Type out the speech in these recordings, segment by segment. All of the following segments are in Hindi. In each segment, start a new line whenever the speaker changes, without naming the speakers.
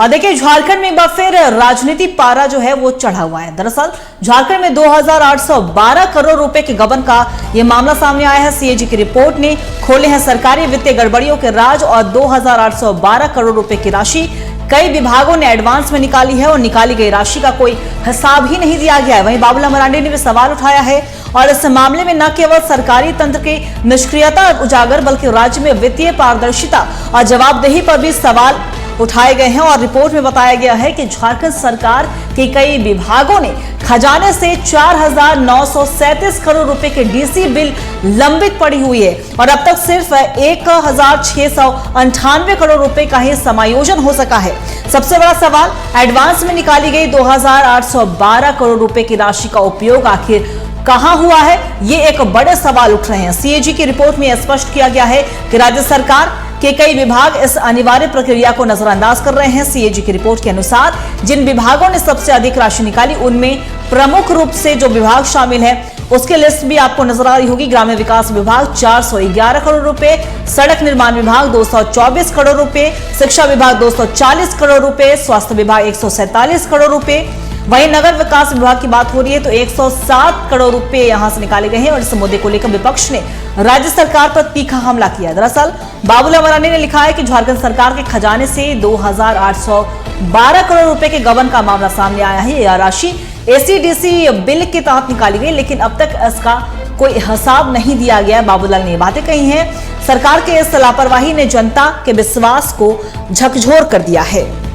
और देखिए झारखंड में एक बार फिर राजनीति पारा जो है वो चढ़ा हुआ है। दरअसल झारखंड में 2812 करोड़ रुपए के गबन का ये मामला सामने आया है। सीएजी की रिपोर्ट ने खोले हैं सरकारी वित्तीय गड़बड़ियों के राज और 2812 करोड़ रुपए की राशि कई विभागों ने एडवांस में निकाली है और निकाली गई राशि का कोई हिसाब ही नहीं दिया गया है। वहीं बाबूलाल मरांडी ने भी सवाल उठाया है और इस मामले में न केवल सरकारी तंत्र की निष्क्रियता उजागर बल्कि राज्य में वित्तीय पारदर्शिता और जवाबदेही पर भी सवाल उठाए गए हैं। और रिपोर्ट में बताया गया है कि झारखंड सरकार के कई विभागों ने खजाने से 4937 करोड़ रुपए के डीसी बिल लंबित पड़ी हुई है और अब तक सिर्फ 1698 करोड़ रुपए का ही समायोजन हो सका है। सबसे बड़ा सवाल, एडवांस में निकाली गई 2812 करोड़ रुपए की राशि का उपयोग आखिर कहां हुआ है, ये एक बड़े सवाल उठ रहे हैं। सीएजी की रिपोर्ट में स्पष्ट किया गया है कि राज्य सरकार के कई विभाग इस अनिवार्य प्रक्रिया को नजरअंदाज कर रहे हैं। सीएजी की रिपोर्ट के अनुसार जिन विभागों ने सबसे अधिक राशि निकाली उनमें प्रमुख रूप से जो विभाग शामिल है उसकी लिस्ट भी आपको नजर आ रही होगी। ग्रामीण विकास विभाग 411 करोड़ रुपए, सड़क निर्माण विभाग 224 करोड़ रुपए, शिक्षा विभाग 240 करोड़ रुपए, स्वास्थ्य विभाग 147 करोड़ रुपए। वहीं नगर विकास विभाग की बात हो रही है तो 107 करोड़ रुपए यहां से निकाले गए हैं और इस मुद्दे को लेकर विपक्ष ने राज्य सरकार पर तीखा हमला किया। दरअसल बाबूलाल मरांडी ने लिखा है कि झारखंड सरकार के खजाने से 2812 करोड़ रुपए के गबन का मामला सामने आया है। यह राशि एसीडीसी बिल के तहत निकाली गई लेकिन अब तक इसका कोई हिसाब नहीं दिया गया। बाबूलाल ने ये बातें कही हैं। सरकार के इस लापरवाही ने जनता के विश्वास को झकझोर कर दिया है।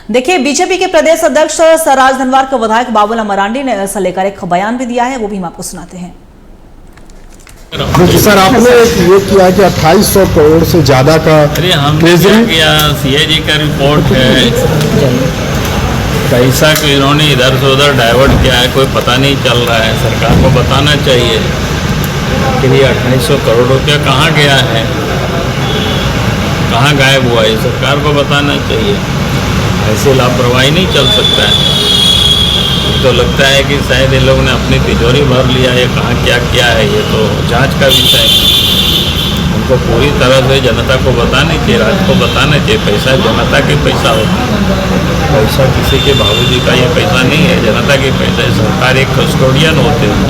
देखिए बीजेपी के प्रदेश अध्यक्ष सराज धनवार के विधायक बाबूलाल मरांडी ने इसे लेकर एक बयान भी दिया है, वो भी हम आपको सुनाते हैं।
सर आपने ये किया कि 2800 करोड़ से ज्यादा का
सीएजी का रिपोर्ट है, पैसा को इन्होंने इधर से उधर डाइवर्ट किया है, कोई पता नहीं चल रहा है। सरकार को बताना चाहिए कि ये 2800 करोड़ रुपया कहाँ गया है, कहाँ गायब हुआ है, सरकार को बताना चाहिए। ऐसे लापरवाही नहीं चल सकता है। तो लगता है कि शायद ये लोग ने अपनी तिजोरी भर लिया है, कहाँ क्या किया है, ये तो जांच का विषय है। उनको पूरी तरह से जनता को बताना चाहिए, राज्य को बताना चाहिए। पैसा जनता के पैसा होता है, पैसा किसी के बाबूजी का ये पैसा नहीं है, जनता के पैसा है। सरकार एक कस्टोडियन होते हैं।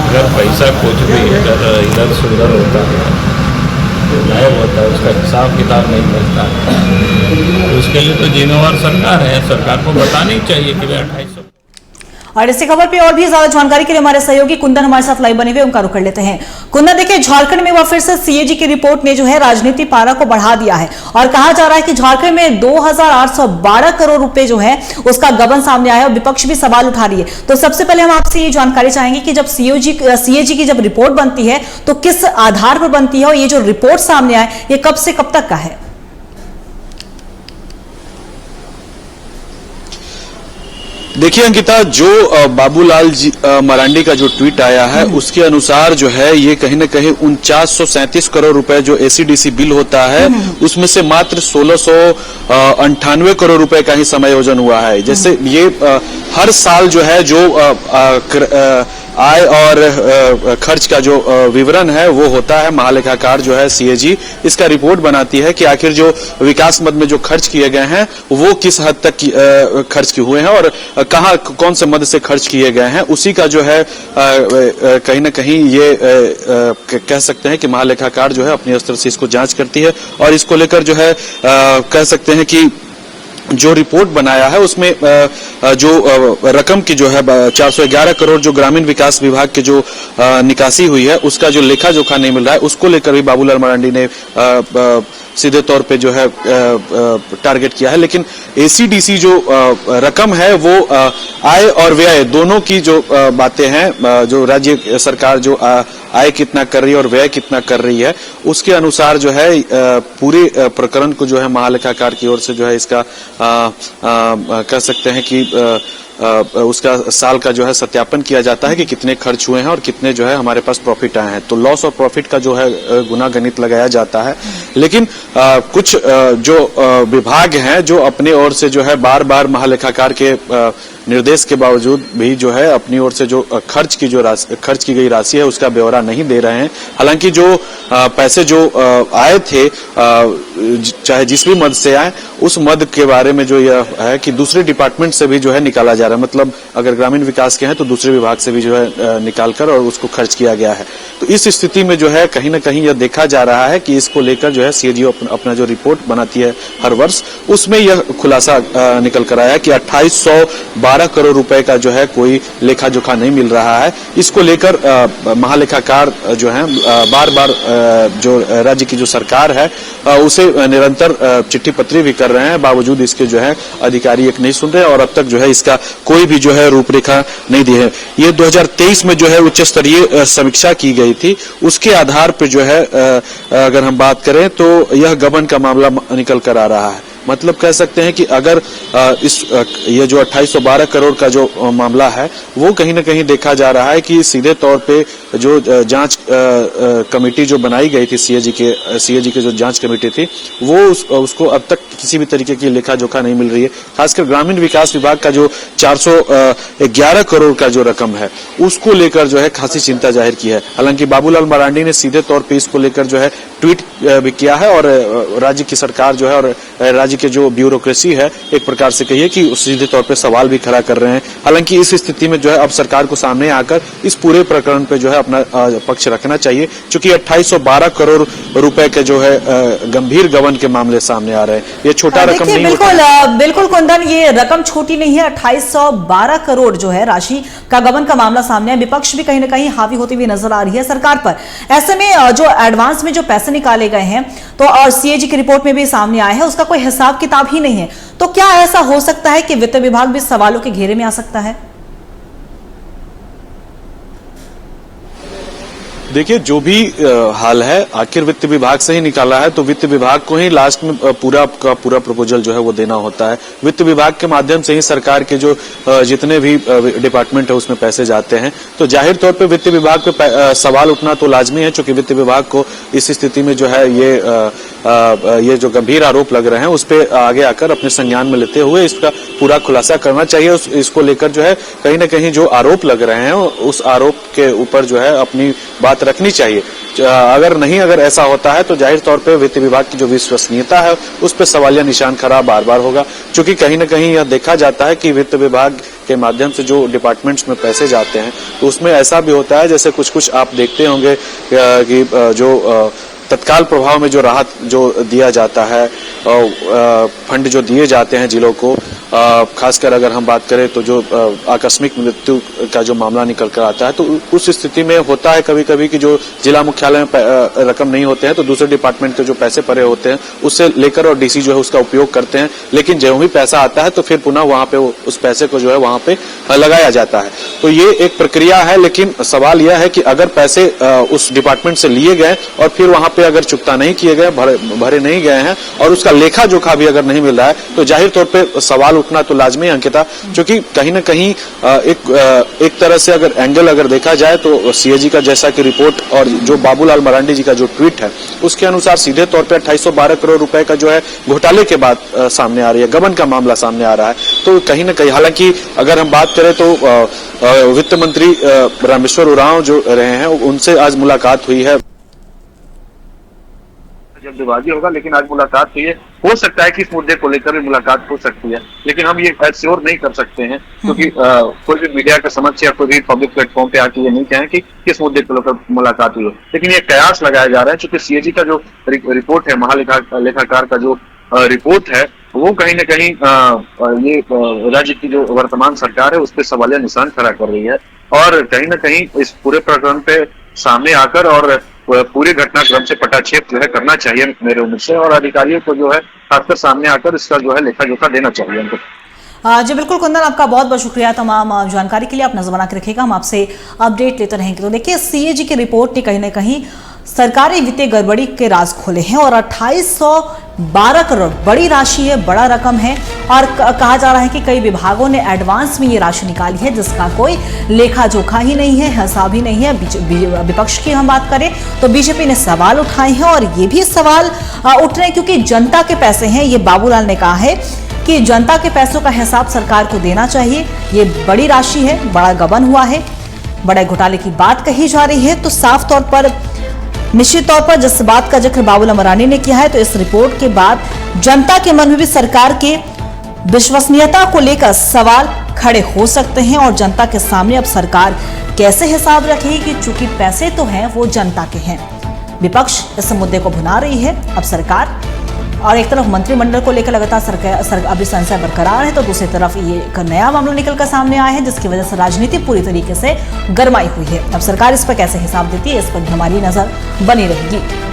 अगर पैसा कुछ भी अगर इधर से उधर होता है, गायब होता है, उसका हिसाब किताब नहीं मिलता है, उसके लिए तो जिम्मेवार सरकार है। सरकार को बताना ही चाहिए कि 2800।
और इसी खबर पे और भी ज्यादा जानकारी के लिए हमारे सहयोगी कुंदन हमारे साथ लाइव बने हुए, उनका रुख कर लेते हैं। कुंदन, देखिए झारखंड में फिर से सीएजी की रिपोर्ट ने जो है राजनीति पारा को बढ़ा दिया है और कहा जा रहा है कि झारखंड में 2812 करोड़ रुपए जो है उसका गबन सामने आया और विपक्ष भी सवाल उठा रही है। तो सबसे पहले हम आपसे ये जानकारी चाहेंगे कि जब सीएजी की जब रिपोर्ट बनती है तो किस आधार पर बनती है और ये जो रिपोर्ट सामने आए ये कब से कब तक का है?
देखिए अंकिता, जो बाबूलाल जी मरांडी का जो ट्वीट आया है उसके अनुसार जो है ये कहीं न कहीं 4937 करोड़ रुपए जो एसीडीसी बिल होता है उसमें से मात्र 1698 करोड़ रुपए का ही समायोजन हुआ है। जैसे ये हर साल जो है जो आय और खर्च का जो विवरण है वो होता है, महालेखाकार जो है सीएजी इसका रिपोर्ट बनाती है कि आखिर जो विकास मद में जो खर्च किए गए हैं वो किस हद तक खर्च किए हुए हैं और कहां कौन से मद से खर्च किए गए हैं। उसी का जो है कहीं ना कहीं ये कह सकते हैं कि महालेखाकार जो है अपने स्तर से इसको जांच करती है और इसको लेकर जो है कह सकते हैं कि जो रिपोर्ट बनाया है उसमें जो रकम की जो है 411 करोड़ जो ग्रामीण विकास विभाग के जो निकासी हुई है उसका जो लेखा जोखा नहीं मिल रहा है, उसको लेकर भी बाबूलाल मरांडी ने सीधे तौर पे जो है टारगेट किया है। लेकिन एसीडीसी जो रकम है वो आय और व्यय दोनों की जो बातें हैं, जो राज्य सरकार जो आय कितना कर रही है और व्यय कितना कर रही है, उसके अनुसार जो है पूरे प्रकरण को जो है महालेखाकार की ओर से जो है इसका कह सकते हैं कि उसका साल का जो है सत्यापन किया जाता है कि कितने खर्च हुए हैं और कितने जो है हमारे पास प्रॉफिट आए हैं। तो लॉस और प्रॉफिट का जो है गुना गणित लगाया जाता है। लेकिन कुछ जो विभाग हैं जो अपनी ओर से जो है बार बार महालेखाकार के निर्देश के बावजूद भी जो है अपनी ओर से जो खर्च की गई राशि है उसका ब्यौरा नहीं दे रहे हैं। हालांकि जो पैसे जो आए थे चाहे जिस भी मद से आए, उस मद के बारे में जो यह है कि दूसरे डिपार्टमेंट से भी जो है निकाला जा रहा है, मतलब अगर ग्रामीण विकास के हैं तो दूसरे विभाग से भी जो है निकालकर और उसको खर्च किया गया है। तो इस स्थिति में जो है कहीं ना कहीं यह देखा जा रहा है कि इसको लेकर जो है सीएजी अपना जो रिपोर्ट बनाती है हर वर्ष, उसमें यह खुलासा निकल कर आया कि 2812 करोड़ रुपए का जो है कोई लेखा जोखा नहीं मिल रहा है। इसको लेकर महालेखाकार जो है बार बार जो राज्य की जो सरकार है उसे निरंतर चिट्ठी पत्री भी कर रहे हैं, बावजूद इसके जो है अधिकारी एक नहीं सुन रहे और अब तक जो है इसका कोई भी जो है रूपरेखा नहीं दी है। ये 2023 में जो है उच्च स्तरीय समीक्षा की गई थी, उसके आधार पर जो है अगर हम बात करें तो यह गबन का मामला निकल कर आ रहा है। मतलब कह सकते हैं कि अगर ये जो 2812 करोड़ का जो मामला है वो कहीं ना कहीं देखा जा रहा है कि सीधे तौर पे जो जांच कमेटी जो बनाई गई थी सीएजी के जो जांच कमेटी थी वो उसको अब तक किसी भी तरीके की लेखा जोखा नहीं मिल रही है। खासकर ग्रामीण विकास विभाग का जो 411 करोड़ का जो रकम है उसको लेकर जो है खासी चिंता जाहिर की है। हालांकि बाबूलाल मरांडी ने सीधे तौर पे इसको लेकर जो है ट्वीट भी किया है और राज्य की सरकार जो है और राज्य के जो ब्यूरोक्रेसी है एक प्रकार से कहिए कि सीधे तौर पे सवाल भी खड़ा कर रहे हैं। हालांकि इस स्थिति में जो है अब सरकार को सामने आकर इस पूरे प्रकरण पे जो है अपना पक्ष रखना चाहिए, क्योंकि 2812 करोड़ रुपए के जो है गंभीर गबन के मामले सामने आ रहे हैं। ये छोटा रकम नहीं होता।
बिल्कुल कुंदन, ये रकम छोटी नहीं है। 2812 करोड़ जो है राशि का गबन का मामला सामने है। विपक्ष भी कहीं ना कहीं हावी होती हुई नजर आ रही है सरकार पर। ऐसे में जो एडवांस में जो पैसे निकाले गए हैं तो और सीएजी की रिपोर्ट में भी सामने आया है, उसका कोई हिसाब किताब ही नहीं है। तो क्या ऐसा हो सकता है कि वित्त विभाग भी सवालों के घेरे में आ सकता है?
देखिए, जो भी हाल है आखिर वित्त विभाग से ही निकाला है, तो वित्त विभाग को ही लास्ट में पूरा प्रपोजल जो है वो देना होता है। वित्त विभाग के माध्यम से ही सरकार के जो जितने भी डिपार्टमेंट है उसमें पैसे जाते हैं। तो जाहिर तौर पे वित्त विभाग पे सवाल उठना तो लाजमी है, क्योंकि वित्त विभाग को इस स्थिति में जो है ये जो गंभीर आरोप लग रहे हैं उस पर आगे आकर अपने संज्ञान में लेते हुए इसका पूरा खुलासा करना चाहिए। इसको लेकर जो है कहीं ना कहीं जो आरोप लग रहे हैं उस आरोप के ऊपर जो है अपनी बात रखनी चाहिए। अगर ऐसा होता है तो जाहिर तौर पे वित्त विभाग की जो विश्वसनीयता है उस पर सवालिया निशान खड़ा बार बार होगा, क्योंकि कहीं ना कहीं यह देखा जाता है कि वित्त विभाग के माध्यम से जो डिपार्टमेंट्स में पैसे जाते हैं तो उसमें ऐसा भी होता है, जैसे कुछ आप देखते होंगे कि जो तत्काल प्रभाव में जो राहत जो दिया जाता है, फंड जो दिए जाते हैं जिलों को, खासकर अगर हम बात करें तो जो आकस्मिक मृत्यु का जो मामला निकल कर आता है, तो उस स्थिति में होता है कभी कभी कि जो जिला मुख्यालय में रकम नहीं होते हैं तो दूसरे डिपार्टमेंट के जो पैसे पड़े होते हैं उससे लेकर और डीसी जो है उसका उपयोग करते हैं। लेकिन जो भी पैसा आता है तो फिर पुनः वहां पे उस पैसे को जो है वहां पे लगाया जाता है। तो ये एक प्रक्रिया है, लेकिन सवाल यह है कि अगर पैसे उस डिपार्टमेंट से लिए गए और फिर वहां पे अगर चुकता नहीं किए गए, भरे नहीं गए हैं और उसका लेखा जोखा भी अगर नहीं मिल रहा है, तो जाहिर तौर पे सवाल उठना तो लाजमी है अंकिता, क्योंकि कहीं ना कहीं एक तरह से अगर एंगल अगर देखा जाए तो सीएजी का जैसा कि रिपोर्ट और जो बाबूलाल मरांडी जी का जो ट्वीट है उसके अनुसार सीधे तौर पे 2812 करोड़ रुपए का जो है घोटाले के बाद सामने आ रही है, गबन का मामला सामने आ रहा है। तो कहीं ना कहीं, हालांकि अगर हम बात करें तो वित्त मंत्री रामेश्वर उरांव जो रहे हैं उनसे आज मुलाकात हुई है।
जल्दबाजी होगा, लेकिन आज मुलाकात हुई है। हो सकता है कि इस मुद्दे को लेकर भी मुलाकात हो सकती है, लेकिन हम ये श्योर नहीं कर सकते हैं, क्योंकि कोई भी मीडिया के समक्ष या कोई भी पब्लिक प्लेटफॉर्म पे आके ये नहीं कहें कि किस मुद्दे को लेकर मुलाकात हुई है। लेकिन ये कयास लगाया जा रहा है, क्योंकि सीएजी का जो रिपोर्ट है, महालेखाकार का जो रिपोर्ट है, वो कहीं ना कहीं ये राज्य की जो वर्तमान सरकार है उस पर सवालिया निशान खड़ा कर रही है और कहीं ना कहीं इस पूरे प्रकरण पे सामने आकर और पूरे घटनाक्रम से पटाक्षेप जो है करना चाहिए मेरे उम्मीद से, और अधिकारियों को जो है खासकर सामने आकर इसका जो है लेखा जोखा देना चाहिए उनको।
जी बिल्कुल कुंदन, आपका बहुत बहुत शुक्रिया तमाम जानकारी के लिए। आप नजर बना के रखिएगा, हम आपसे अपडेट लेते रहेंगे। तो देखिए, सीएजी की रिपोर्ट ने कहीं ना कहीं सरकारी वित्तीय गड़बड़ी के राज खोले हैं और 2812 करोड़ बड़ी राशि है, बड़ा रकम है। और कहा जा रहा है कि कई विभागों ने एडवांस में ये राशि निकाली है जिसका कोई लेखा जोखा ही नहीं है, हिसाब ही नहीं है। विपक्ष की हम बात करें तो बीजेपी ने सवाल उठाए हैं और ये भी सवाल उठ रहे हैं क्योंकि जनता के पैसे हैं। ये बाबूलाल ने कहा है कि जनता के पैसों का हिसाब सरकार को देना चाहिए। ये बड़ी राशि है, बड़ा गबन हुआ है, बड़े घोटाले की बात कही जा रही है। तो साफ तौर पर, निश्चित तौर पर जिस बात का जिक्र बाबूलाल मरांडी ने किया है, तो इस रिपोर्ट के बाद जनता के मन में भी सरकार के विश्वसनीयता को लेकर सवाल खड़े हो सकते हैं और जनता के सामने अब सरकार कैसे हिसाब रखेगी कि चूंकि पैसे तो हैं वो जनता के हैं। विपक्ष इस मुद्दे को भुना रही है अब सरकार, और एक तरफ मंत्रिमंडल को लेकर लगातार सरकार अभी संशय बरकरार है, तो दूसरी तरफ ये एक नया मामला निकलकर सामने आया है जिसकी वजह से राजनीति पूरी तरीके से गरमाई हुई है। अब सरकार इस पर कैसे हिसाब देती है, इस पर भी हमारी नजर बनी रहेगी।